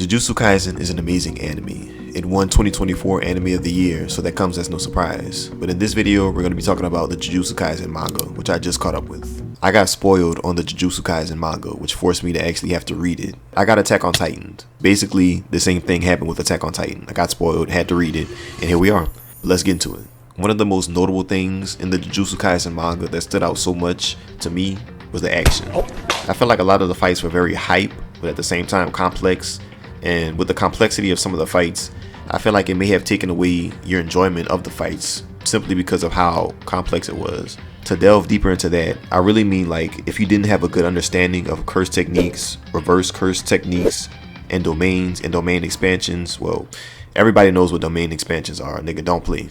Jujutsu Kaisen is an amazing anime. It won 2024 Anime of the Year, so that comes as no surprise. But in this video, we're going to be talking about the Jujutsu Kaisen manga, which I just caught up with. I got spoiled on the Jujutsu Kaisen manga, which forced me to actually have to read it. I got Attack on Titan. Basically, the same thing happened with Attack on Titan. I got spoiled, had to read it, and here we are. But let's get into it. One of the most notable things in the Jujutsu Kaisen manga that stood out so much to me was the action. I felt like a lot of the fights were very hype, but at the same time complex. And with the complexity of some of the fights, I feel like it may have taken away your enjoyment of the fights simply because of how complex it was. To delve deeper into that, I really mean like if you didn't have a good understanding of curse techniques, reverse curse techniques, and domains and domain expansions, well, everybody knows what domain expansions are. Nigga, don't play.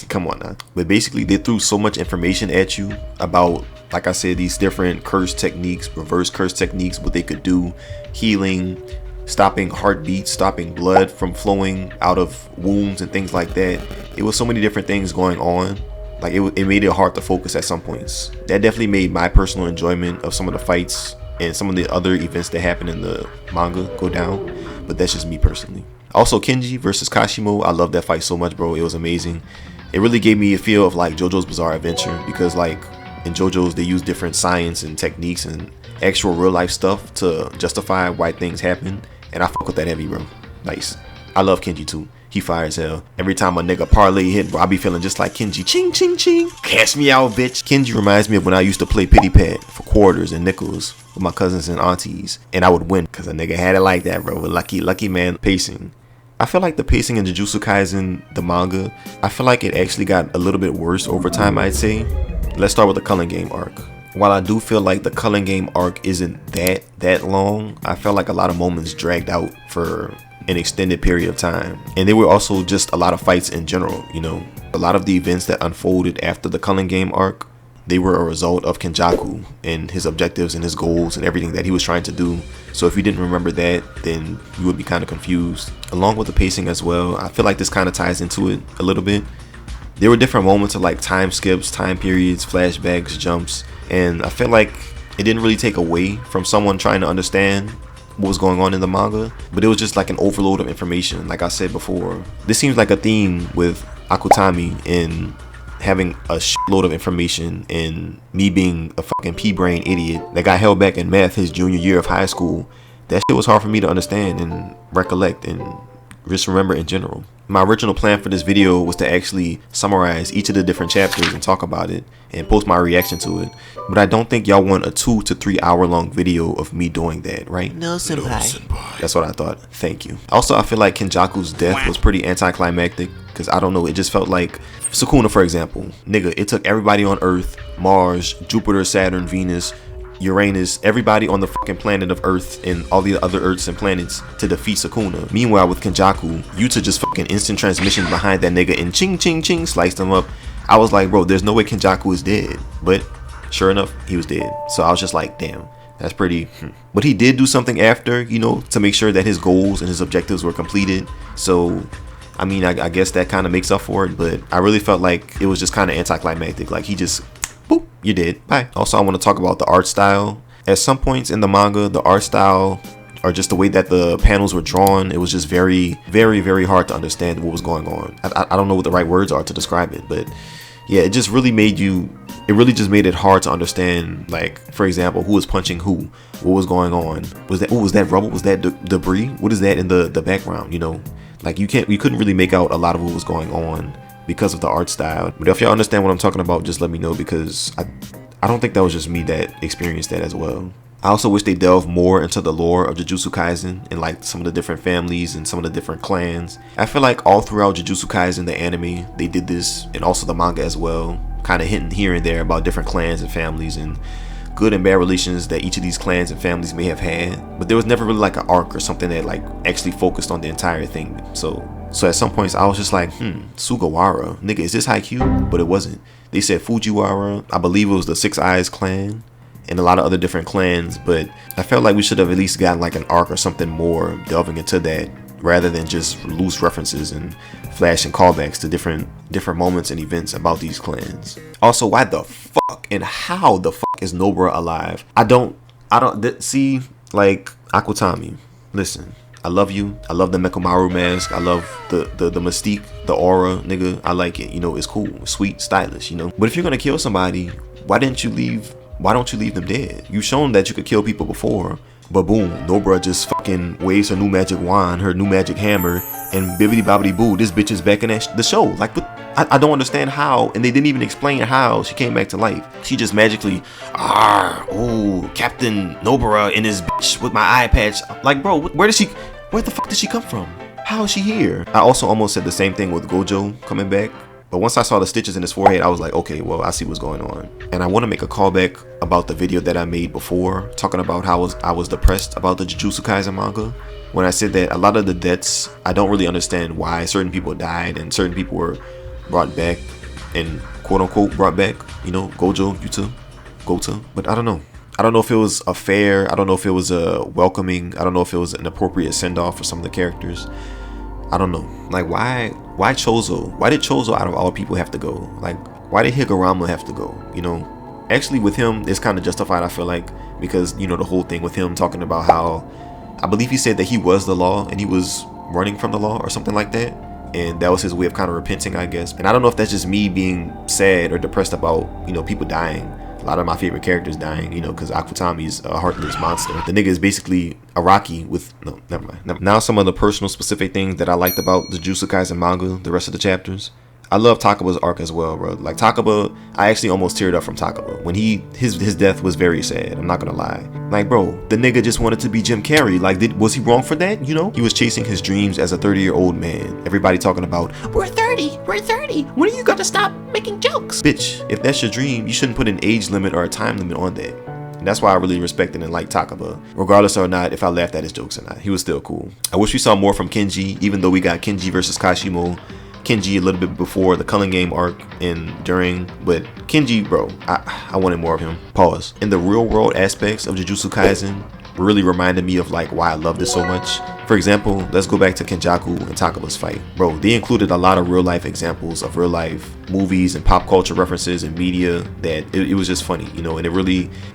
Come on now. But basically, they threw so much information at you about, like I said, these different curse techniques, reverse curse techniques, what they could do, healing, stopping heartbeats, stopping blood from flowing out of wounds and things like that. It was so many different things going on. Like it made it hard to focus at some points. That definitely made my personal enjoyment of some of the fights and some of the other events that happen in the manga go down. But that's just me personally. Also, Kenji versus Kashimo, I love that fight so much, bro. It was amazing. It really gave me a feel of like JoJo's Bizarre Adventure, because like in JoJo's they use different science and techniques and actual real life stuff to justify why things happen, and I fuck with that heavy, bro. Nice. I love Kenji too. He fire as hell. Every time a nigga parlay hit, bro, I be feeling just like Kenji. Ching, ching, ching. Cash me out, bitch. Kenji reminds me of when I used to play pity pat for quarters and nickels with my cousins and aunties, and I would win because a nigga had it like that, bro. Lucky man pacing. I feel like the pacing in Jujutsu Kaisen, the manga, I feel like it actually got a little bit worse over time, I'd say. Let's start with the Culling Game arc. While I do feel like the Culling Game arc isn't that long, I felt like a lot of moments dragged out for an extended period of time. And there were also just a lot of fights in general, you know. A lot of the events that unfolded after the Culling Game arc, they were a result of Kenjaku and his objectives and his goals and everything that he was trying to do. So if you didn't remember that, then you would be kind of confused. Along with the pacing as well, I feel like this kind of ties into it a little bit. There were different moments of like time skips, time periods, flashbacks, jumps, and I feel like it didn't really take away from someone trying to understand what was going on in the manga, but it was just like an overload of information. Like I said before, this seems like a theme with Akutami in having a shitload of information, and me being a fucking pea-brain idiot that got held back in math his junior year of high school. That shit was hard for me to understand and recollect and just remember in general. My original plan for this video was to actually summarize each of the different chapters and talk about it and post my reaction to it, but I don't think y'all want a 2 to 3 hour long video of me doing that, right? No, senpai. That's what I thought. Thank you. Also, I feel like Kenjaku's death was pretty anticlimactic, because I don't know, it just felt like Sukuna, for example. Nigga, it took everybody on Earth, Mars, Jupiter, Saturn, Venus, Uranus, everybody on the fucking planet of Earth and all the other Earths and planets to defeat Sukuna. Meanwhile, with Kenjaku, Yuta just fucking instant transmission behind that nigga and ching ching ching sliced him up. I was like, bro, there's no way Kenjaku is dead. But sure enough, he was dead. So I was just like, damn, that's pretty. But he did do something after, you know, to make sure that his goals and his objectives were completed. So I mean, I guess that kind of makes up for it, but I really felt like it was just kind of anticlimactic. Like he just, boop, you're dead, bye. Also, I want to talk about the art style. At some points in the manga, the art style, or just the way that the panels were drawn, it was just very hard to understand what was going on. I don't know what the right words are to describe it, but yeah, it just really made it hard to understand, like, for example, who was punching who, what was going on, was that rubble, was that debris, what is that in the background, you know? Like you couldn't really make out a lot of what was going on because of the art style. But if y'all understand what I'm talking about, just let me know, because I don't think that was just me that experienced that as well. I also wish they delved more into the lore of Jujutsu Kaisen and like some of the different families and some of the different clans. I feel like all throughout Jujutsu Kaisen, the anime, they did this, and also the manga as well, kind of hinting here and there about different clans and families and good and bad relations that each of these clans and families may have had, but there was never really like an arc or something that like actually focused on the entire thing. So at some points I was just like, Sugawara, nigga, is this Haikyuu? But it wasn't. They said Fujiwara. I believe it was the Six Eyes clan and a lot of other different clans, but I felt like we should have at least gotten like an arc or something more delving into that, rather than just loose references and flashing callbacks to different moments and events about these clans. Also, why the fuck and how the fuck is Nobara alive? I don't see, like, Akutami. Listen, I love you. I love the Mekamaru mask. I love the mystique, the aura, nigga. I like it. You know, it's cool, it's sweet, stylish, you know. But if you're gonna kill somebody, why don't you leave them dead? You've shown that you could kill people before, but boom, Nobara just fucking waves her new magic wand, her new magic hammer, and bibbidi bobbidi boo, this bitch is back in the show. Like, what? I don't understand how, and they didn't even explain how she came back to life. She just magically, oh, Captain Nobara in his bitch with my eye patch. Like, bro, where the fuck did she come from? How is she here? I also almost said the same thing with Gojo coming back. But once I saw the stitches in his forehead, I was like, okay, well, I see what's going on. And I want to make a callback about the video that I made before, talking about how I was depressed about the Jujutsu Kaisen manga. When I said that a lot of the deaths, I don't really understand why certain people died and certain people were brought back and quote unquote brought back, you know, Gojo, Yuta, Gota. But I don't know. I don't know if it was a fair, I don't know if it was a welcoming, I don't know if it was an appropriate send-off for some of the characters. I don't know. Like, why Chozo? Why did Chozo out of all people have to go? Like, why did Higuruma have to go? You know, actually with him, it's kind of justified, I feel like, because, you know, the whole thing with him talking about how, I believe he said that he was the law and he was running from the law or something like that. And that was his way of kind of repenting, I guess. And I don't know if that's just me being sad or depressed about, you know, people dying. A lot of my favorite characters dying, you know, because Akutami's a heartless monster. The nigga is basically Araki with, no, never mind. Now some of the personal specific things that I liked about the Jujutsu Kaisen manga, the rest of the chapters. I love Takaba's arc as well, bro. Like Takaba, I actually almost teared up from Takaba. When his death was very sad, I'm not gonna lie. Like, bro, the nigga just wanted to be Jim Carrey. Like, was he wrong for that? You know? He was chasing his dreams as a 30-year-old man. Everybody talking about, we're 30, when are you gonna stop making jokes? Bitch, if that's your dream, you shouldn't put an age limit or a time limit on that. And that's why I really respected and liked Takaba, regardless or not if I laughed at his jokes or not. He was still cool. I wish we saw more from Kenji, even though we got Kenji versus Kashimo, Kenji a little bit before the Culling Game arc and during, but Kenji, bro, I wanted more of him. Pause. In the real world aspects of Jujutsu Kaisen really reminded me of like why I loved it so much. For example, let's go back to Kenjaku and Takaba's fight. Bro, they included a lot of real life examples of real life movies and pop culture references and media that it was just funny, you know, and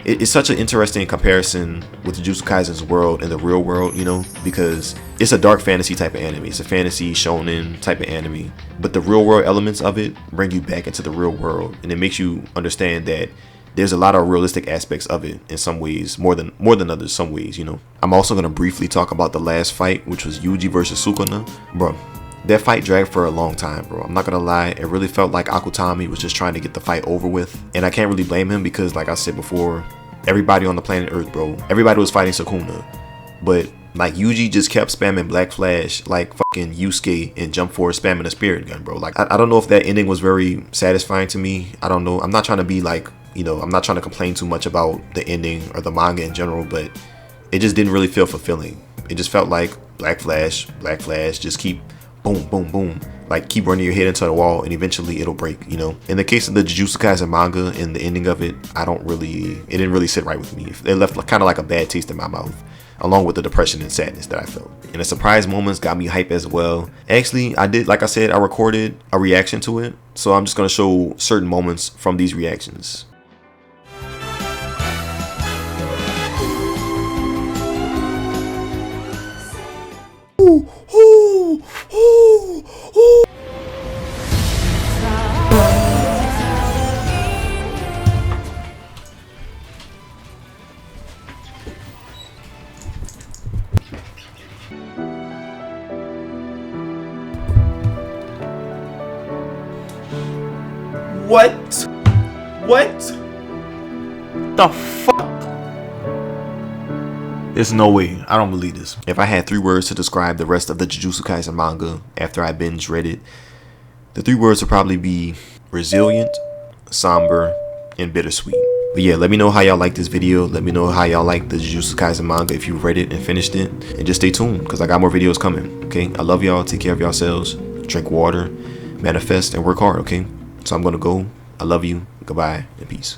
it's such an interesting comparison with Jujutsu Kaisen's world and the real world, you know, because it's a dark fantasy type of anime. It's a fantasy shonen type of anime, but the real world elements of it bring you back into the real world, and it makes you understand that there's a lot of realistic aspects of it in some ways, more than others, some ways, you know. I'm also going to briefly talk about the last fight, which was Yuji versus Sukuna. Bro, that fight dragged for a long time, bro. I'm not going to lie. It really felt like Akutami was just trying to get the fight over with. And I can't really blame him because, like I said before, everybody on the planet Earth, bro, everybody was fighting Sukuna. But, like, Yuji just kept spamming Black Flash like fucking Yusuke and Jump Force spamming a spirit gun, bro. Like, I don't know if that ending was very satisfying to me. I don't know. I'm not trying to be like, you know, I'm not trying to complain too much about the ending or the manga in general, but it just didn't really feel fulfilling. It just felt like Black Flash, just keep boom, boom, boom, like keep running your head into the wall and eventually it'll break, you know. In the case of the Jujutsu Kaisen manga and the ending of it, it didn't really sit right with me. It left kind of like a bad taste in my mouth, along with the depression and sadness that I felt. And the surprise moments got me hype as well. Actually, I did, like I said, I recorded a reaction to it, so I'm just going to show certain moments from these reactions. What the fuck? There's no way. I don't believe this. If I had 3 words to describe the rest of the Jujutsu Kaisen manga after I binge read it, the 3 words would probably be resilient, somber, and bittersweet. But yeah, let me know how y'all like this video. Let me know how y'all like the Jujutsu Kaisen manga if you read it and finished it. And just stay tuned because I got more videos coming, okay? I love y'all. Take care of yourselves. Drink water, manifest, and work hard, okay? So I'm going to go. I love you. Goodbye and peace.